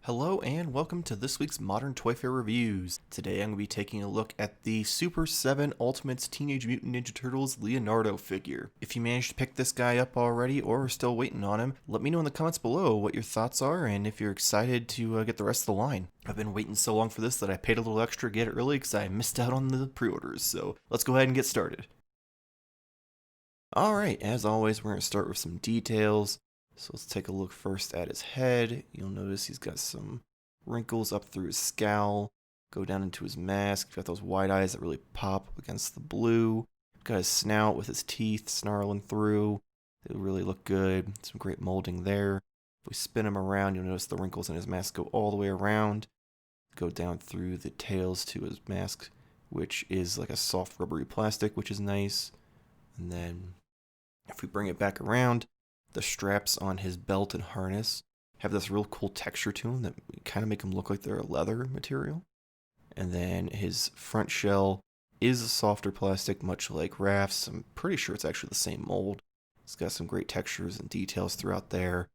Hello and welcome to this week's Modern Toyfare Reviews. Today I'm going to be taking a look at the Super7 Ultimates Teenage Mutant Ninja Turtles Leonardo figure. If you managed to pick this guy up already or are still waiting on him, let me know in the comments below what your thoughts are and if you're excited to get the rest of the line. I've been waiting so long for this that I paid a little extra to get it early because I missed out on the pre-orders, so let's go ahead and get started. Alright, as always we're going to start with some details. So let's take a look first at his head. You'll notice he's got some wrinkles up through his scowl, go down into his mask. He's got those wide eyes that really pop against the blue. Got his snout with his teeth snarling through. They really look good. Some great molding there. If we spin him around, you'll notice the wrinkles in his mask go all the way around. Go down through the tails to his mask, which is like a soft rubbery plastic, which is nice. And then if we bring it back around, the straps on his belt and harness have this real cool texture to them that kind of make them look like they're a leather material. And then his front shell is a softer plastic, much like Raph's. I'm pretty sure it's actually the same mold. It's got some great textures and details throughout there.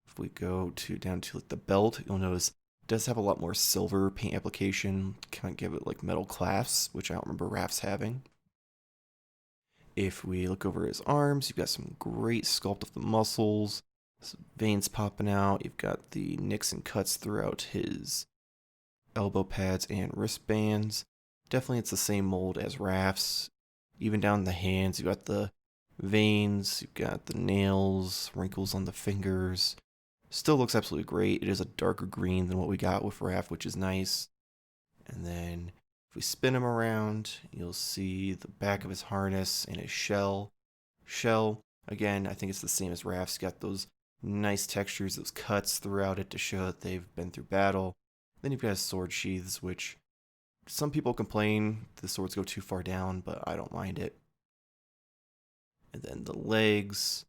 If we go down to like the belt, you'll notice it does have a lot more silver paint application. Kind of give it like metal clasps, which I don't remember Raph's having. If we look over his arms, you've got some great sculpt of the muscles, some veins popping out. You've got the nicks and cuts throughout his elbow pads and wristbands. Definitely it's the same mold as Raph's. Even down the hands, you've got the veins, you've got the nails, wrinkles on the fingers. Still looks absolutely great. It is a darker green than what we got with Raph, which is nice. And then if we spin him around, you'll see the back of his harness and his shell. Again, I think it's the same as Raph's. Got those nice textures, those cuts throughout it to show that they've been through battle. Then you've got his sword sheaths, which some people complain the swords go too far down, but I don't mind it. And then the legs,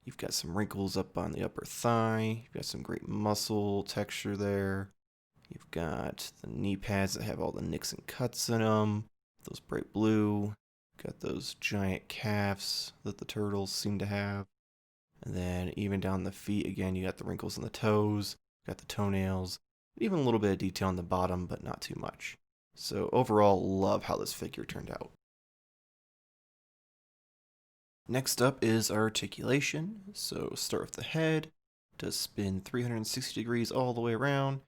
you've got some wrinkles up on the upper thigh. You've got some great muscle texture there. You've got the knee pads that have all the nicks and cuts in them, those bright blue. Got those giant calves that the turtles seem to have. And then even down the feet, again, you got the wrinkles on the toes, got the toenails, even a little bit of detail on the bottom, but not too much. So overall, love how this figure turned out. Next up is articulation. So start with the head. Does spin 360 degrees all the way around.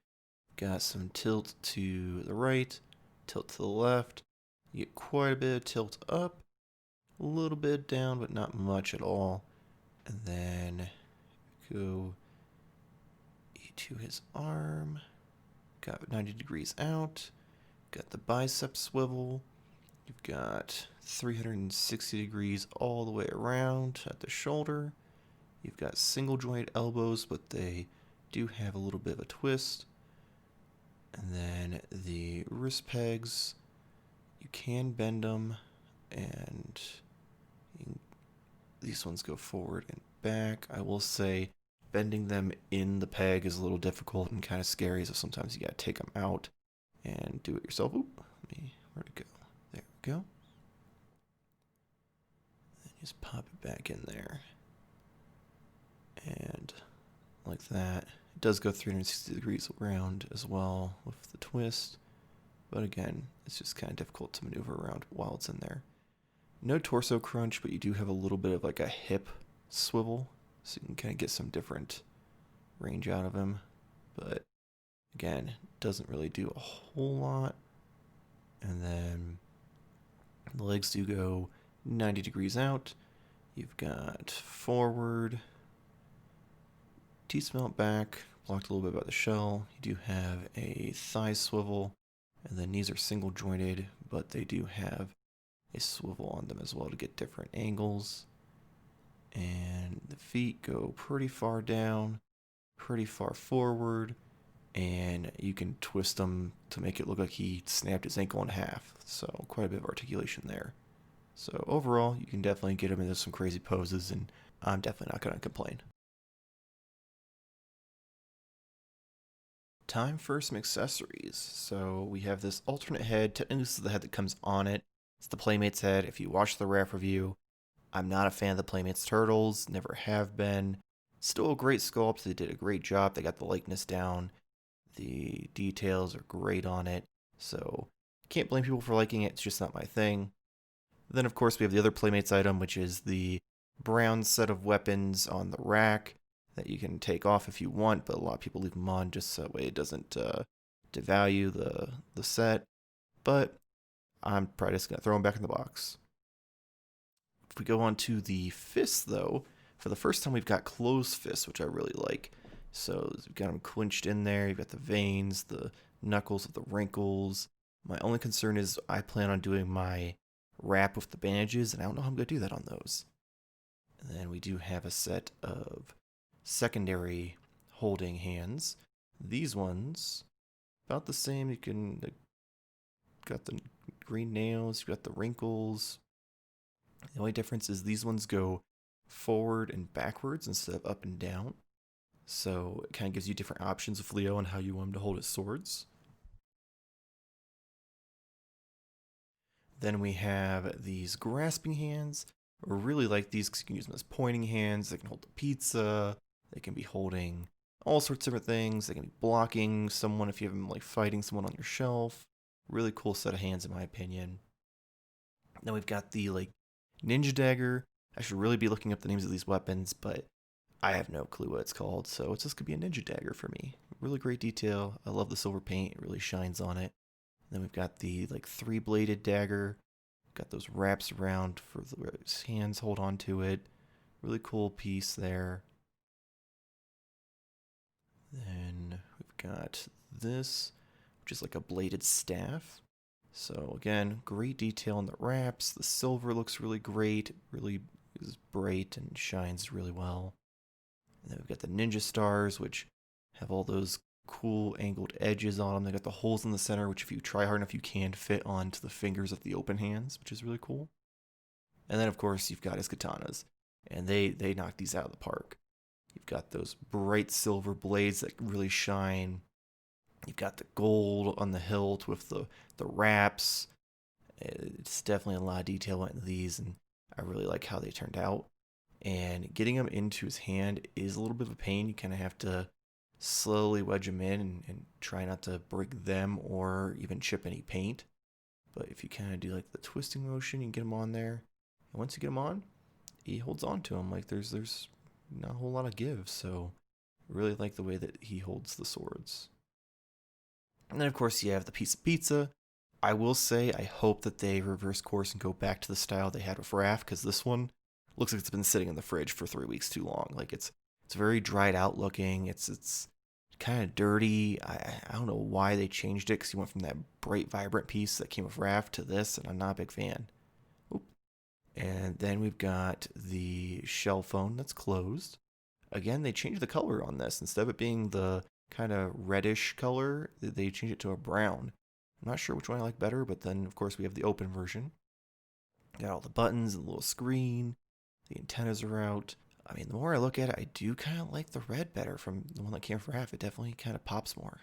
Got some tilt to the right, tilt to the left. You get quite a bit of tilt up, a little bit down, but not much at all. And then go to his arm. Got 90 degrees out. Got the bicep swivel. You've got 360 degrees all the way around at the shoulder. You've got single joint elbows, but they do have a little bit of a twist. And then the wrist pegs, you can bend them, and these ones go forward and back. I will say bending them in the peg is a little difficult and kind of scary, so sometimes you gotta take them out and do it yourself. Oop, where'd it go? There we go. Then just pop it back in there. And like that. It does go 360 degrees around as well with the twist, but again, it's just kind of difficult to maneuver around while it's in there. No torso crunch, but you do have a little bit of like a hip swivel, so you can kind of get some different range out of him, but again, doesn't really do a whole lot. And then the legs do go 90 degrees out. You've got forward, T-smelt back, blocked a little bit by the shell. You do have a thigh swivel, and the knees are single jointed, but they do have a swivel on them as well to get different angles. And the feet go pretty far down, pretty far forward, and you can twist them to make it look like he snapped his ankle in half. So quite a bit of articulation there. So overall, you can definitely get him into some crazy poses, and I'm definitely not going to complain. Time for some accessories. So we have this alternate head. Technically, this is the head that comes on it. It's the Playmates head. If you watch the Raph review, I'm not a fan of the Playmates turtles, never have been. Still a great sculpt. They did a great job. They got the likeness down. The details are great on it, so can't blame people for liking it. It's just not my thing. Then, of course, we have the other Playmates item, which is the brown set of weapons on the rack that you can take off if you want, but a lot of people leave them on just so that way it doesn't devalue the set. But I'm probably just going to throw them back in the box. If we go on to the fists, though, for the first time we've got closed fists, which I really like. So you've got them clinched in there. You've got the veins, the knuckles with the wrinkles. My only concern is I plan on doing my wrap with the bandages, and I don't know how I'm going to do that on those. And then we do have a set of secondary holding hands. These ones, about the same. You can got the green nails, you've got the wrinkles. The only difference is these ones go forward and backwards instead of up and down. So it kind of gives you different options with Leo on how you want him to hold his swords. Then we have these grasping hands. I really like these because you can use them as pointing hands. They can hold the pizza. They can be holding all sorts of different things. They can be blocking someone if you have them like fighting someone on your shelf. Really cool set of hands in my opinion. Then we've got the like ninja dagger. I should really be looking up the names of these weapons, but I have no clue what it's called, so it's just gonna be a ninja dagger for me. Really great detail. I love the silver paint. It really shines on it. Then we've got the like three-bladed dagger. Got those wraps around for the hands hold on to it. Really cool piece there. Then we've got this, which is like a bladed staff. So again, great detail in the wraps. The silver looks really great. It really is bright and shines really well. And then we've got the ninja stars, which have all those cool angled edges on them. They got the holes in the center, which if you try hard enough, you can fit onto the fingers of the open hands, which is really cool. And then, of course, you've got his katanas, and they knock these out of the park. You've got those bright silver blades that really shine. You've got the gold on the hilt with the wraps. It's definitely a lot of detail went into these, and I really like how they turned out. And getting them into his hand is a little bit of a pain. You kind of have to slowly wedge them in and try not to break them or even chip any paint. But if you kind of do like the twisting motion, you can get them on there. And once you get them on, he holds on to them. Like there's not a whole lot of give. So I really like the way that he holds the swords. And then of course you have the piece of pizza. I will say I hope that they reverse course and go back to the style they had with Raph, because this one looks like it's been sitting in the fridge for 3 weeks too long. Like it's very dried out looking. It's kind of dirty. I don't know why they changed it, because you went from that bright, vibrant piece that came with Raph to this, and I'm not a big fan. Oop. And then we've got the shell phone that's closed. Again, they changed the color on this. Instead of it being the kind of reddish color, they changed it to a brown. I'm not sure which one I like better, but then, of course, we have the open version. Got all the buttons and the little screen. The antennas are out. I mean, the more I look at it, I do kind of like the red better from the one that came from Raph. It definitely kind of pops more.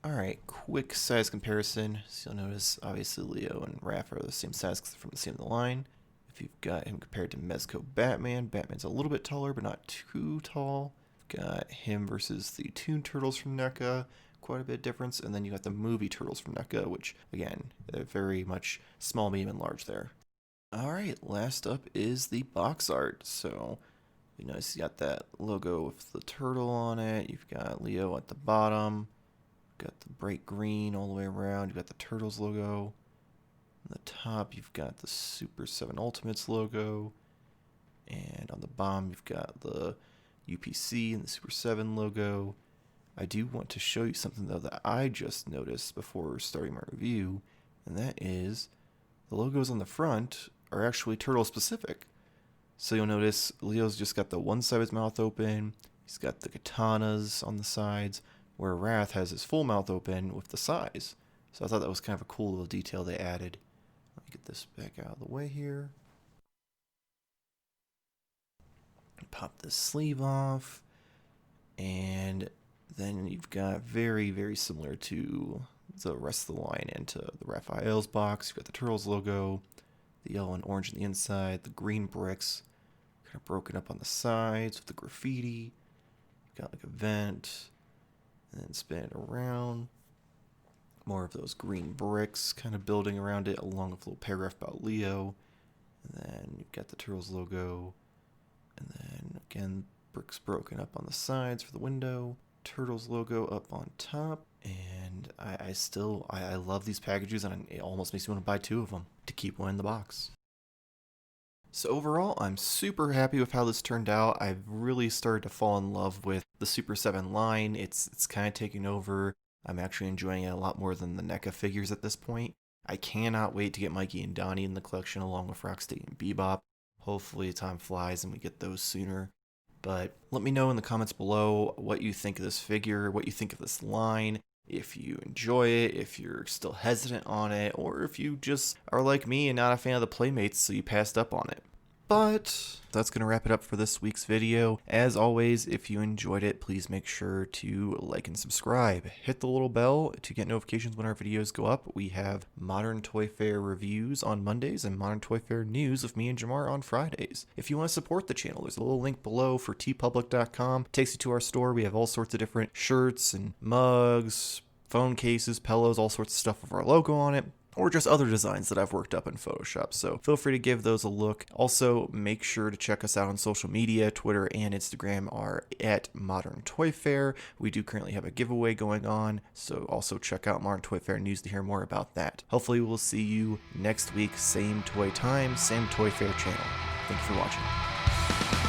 Alright, quick size comparison. So you'll notice, obviously, Leo and Raph are the same size because they're from the same line. If you've got him compared to Mezco Batman, Batman's a little bit taller, but not too tall. Got him versus the Toon Turtles from NECA, quite a bit of difference. And then you got the movie Turtles from NECA, which, again, they're very much small, medium, and large there. Alright, last up is the box art. So, you notice you got that logo with the turtle on it. You've got Leo at the bottom. You've got the bright green all the way around. You've got the Turtles logo. On the top, you've got the Super7 Ultimates logo. And on the bottom, you've got the UPC and the Super7 logo. I do want to show you something, though, that I just noticed before starting my review, and that is the logos on the front are actually turtle specific. So you'll notice Leo's just got the one side of his mouth open. He's got the katanas on the sides, where Wrath has his full mouth open with the size. So I thought that was kind of a cool little detail they added. Let me get this back out of the way here. Pop this sleeve off. And then you've got very, very similar to the rest of the line and to the Raphael's box. You've got the Turtles logo, the yellow and orange on the inside, the green bricks kind of broken up on the sides with the graffiti. You've got like a vent. and then spin it around. More of those green bricks kind of building around it, along with a little paragraph about Leo. And then you've got the Turtles logo. And then again, bricks broken up on the sides for the window. Turtles logo up on top. And I love these packages, and it almost makes me want to buy 2 of them to keep one in the box. So overall, I'm super happy with how this turned out. I've really started to fall in love with the Super 7 line. It's kind of taking over. I'm actually enjoying it a lot more than the NECA figures at this point. I cannot wait to get Mikey and Donnie in the collection along with Rocksteady and Bebop. Hopefully time flies and we get those sooner. But let me know in the comments below what you think of this figure, what you think of this line, if you enjoy it, if you're still hesitant on it, or if you just are like me and not a fan of the Playmates so you passed up on it. But that's going to wrap it up for this week's video. As always, if you enjoyed it, please make sure to like and subscribe. Hit the little bell to get notifications when our videos go up. We have Modern Toyfare reviews on Mondays and Modern Toyfare news with me and Jamar on Fridays. If you want to support the channel, there's a little link below for tpublic.com. It takes you to our store. We have all sorts of different shirts and mugs, phone cases, pillows, all sorts of stuff with our logo on it, or just other designs that I've worked up in Photoshop, so feel free to give those a look. Also, make sure to check us out on social media. Twitter and Instagram are at Modern Toyfare. We do currently have a giveaway going on, so also check out Modern Toyfare News to hear more about that. Hopefully we'll see you next week, same toy time, same Toyfare channel. Thank you for watching.